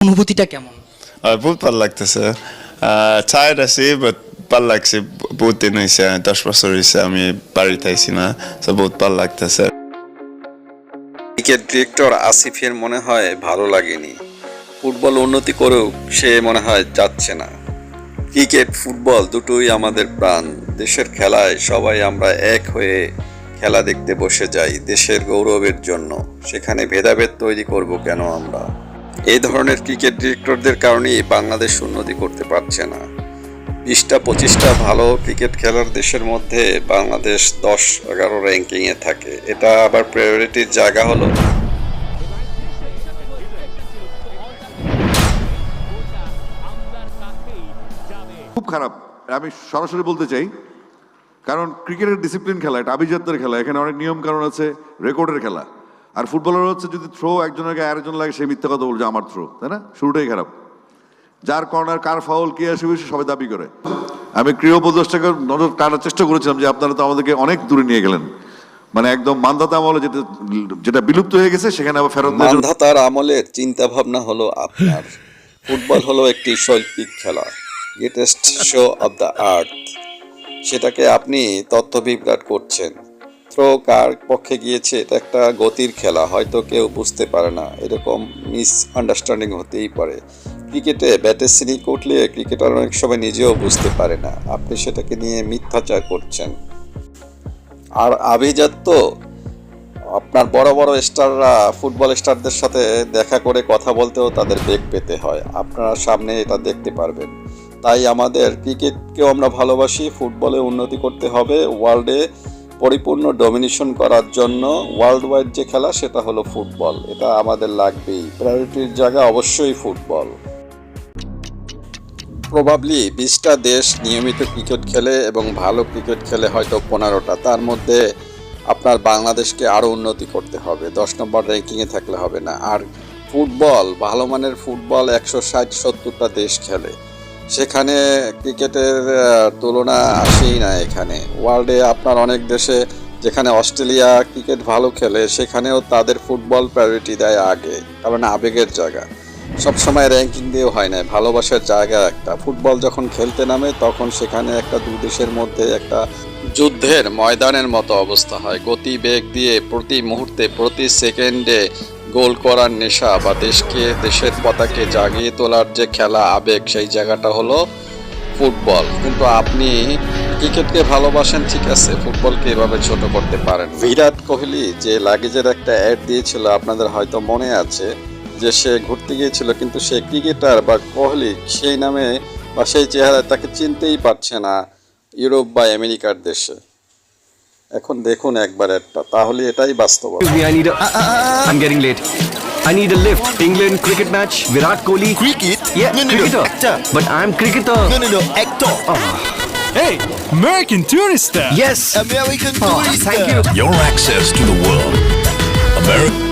অনুভূতিটা কেমন? বহুত ভালো লাগতেছে। টায়ার্ড আছি বাট ভাল লাগছে। বহুত দিন হয়েছে, 10 বছর হয়েছে আমি বাড়িতে আইছি না, তো বহুত ভাল লাগতেছে। ক্রিকেট ডিরেক্টর আসিফের মনে হয় ভালো লাগেনি। ফুটবল উন্নতি করেও সে মনে হয় যাচ্ছে না। ক্রিকেট ফুটবল দুটোই আমাদের প্রাণ। দেশের খেলায় সবাই আমরা এক হয়ে খেলা দেখতে বসে যাই দেশের গৌরবের জন্য। সেখানে ভেদাভেদ তৈরি করব কেন আমরা? এই ধরনের ক্রিকেট ডিরেক্টরদের কারণেই বাংলাদেশ উন্নতি করতে পারছে না। 20-25টা ভালো ক্রিকেট খেলার দেশের মধ্যে বাংলাদেশ 10-11 র্যাঙ্কিংয়ে থাকে। এটা আবার প্রায়োরিটির জায়গা হলো। খুব খারাপ, আমি সরাসরি বলতে চাই। কারণ ক্রিকেটের ডিসিপ্লিন খেলা, এটা আভিজাত্যের খেলা, এখানে অনেক নিয়ম কারণ আছে, রেকর্ডের খেলা। আর ফুটবলার হচ্ছে যদি থ্রো একজনের গায়ে আরেকজন লাগে, সে মিথ্যা কথা বলছে আমার থ্রো, তাই না? শুরুটাই খারাপ। যার কর্নার, কার ফাউল, কে আসবে, সবাই দাবি করে। আমি ক্রীড়া উপদেষ্টাকে নজর টানার চেষ্টা করেছিলাম যে আপনারা তো আমাদেরকে অনেক দূরে নিয়ে গেলেন, মানে একদম মান্ধাতা আমলে যেটা বিলুপ্ত হয়ে গেছে সেখানে আবার ফেরত। মান্ধাতার আমলের চিন্তা ভাবনা হলো আপনার। ফুটবল হলো একটি শৈল্পিক খেলা, greatest show of the earth. সেটাকে আপনি তথ্য বিভ্রাট করছেন। থ্রো কার পক্ষে গিয়েছে, এটা একটা গতির খেলা, হয়তো কেউ বুঝতে পারে না, এরকম মিস আন্ডারস্ট্যান্ডিং হতেই পারে। ক্রিকেটে ব্যাটে সিনিক উঠলে ক্রিকেটার অনেক সময় নিজেও বুঝতে পারে না, আপনি সেটাকে নিয়ে মিথ্যাচার করছেন। আর আভিজাত্য, আপনার বড় বড় স্টাররা ফুটবল স্টারদের সাথে দেখা করে কথা বলতেও তাদের বেগ পেতে হয়, আপনারা সামনে এটা দেখতে পারবেন। তাই আমাদের ক্রিকেটকেও আমরা ভালোবাসি, ফুটবলে উন্নতি করতে হবে। ওয়ার্ল্ডে পরিপূর্ণ ডমিনেশন করার জন্য ওয়ার্ল্ড ওয়াইড যে খেলা সেটা হলো ফুটবল, এটা আমাদের লাগবেই। প্রায়োরিটির জায়গা অবশ্যই ফুটবল। প্রবাবলি 20টা দেশ নিয়মিত ক্রিকেট খেলে এবং ভালো ক্রিকেট খেলে হয়তো 15টা। তার মধ্যে আপনার বাংলাদেশকে আরও উন্নতি করতে হবে, 10 নম্বর র্যাঙ্কিংয়ে থাকলে হবে না। আর ফুটবল, ভালো মানের ফুটবল 160-70টা দেশ খেলে, সেখানে ক্রিকেটের তুলনা আসেই না। এখানে ওয়ার্ল্ডে আপনার অনেক দেশে, যেখানে অস্ট্রেলিয়া ক্রিকেট ভালো খেলে, সেখানেও তাদের ফুটবল প্রায়োরিটি দেয় আগে, কারণ আবেগের জায়গা। সবসময় র্যাঙ্কিং দিয়েও হয় না, ভালোবাসার জায়গা একটা। ফুটবল যখন খেলতে নামে তখন সেখানে একটা দুই দেশের মধ্যে একটা যুদ্ধের ময়দানের মতো অবস্থা হয়। গতি বেগ দিয়ে প্রতি মুহূর্তে, প্রতি সেকেন্ডে গোল করার নেশা বা দেশের পতাকে জাগিয়ে তোলার যে খেলা, আবেগ, সেই জায়গাটা হলো ফুটবল। কিন্তু আপনি ক্রিকেটকে ভালোবাসেন, ঠিক আছে, ফুটবলকে এভাবে ছোট করতে পারেন। বিরাট কোহলি যে লাগেজের একটা অ্যাড দিয়েছিল, আপনাদের হয়তো মনে আছে, যে সে ঘুরতে গিয়েছিল, কিন্তু সে ক্রিকেটার বা কোহলি সেই নামে বা সেই চেহারায় তাকে চিনতেই পারছে না ইউরোপ বা আমেরিকার দেশে। এখন দেখুন একবার একটা, তাহলে এটাই বাস্তবতা। I'm getting late. I need a lift. England cricket match. Virat Kohli. Cricket? Yeah, No, cricketer. actor. But I'm cricketer. No, actor. Hey, American Tourister. Yes. American tourist. Thank you. Your access to the world. America.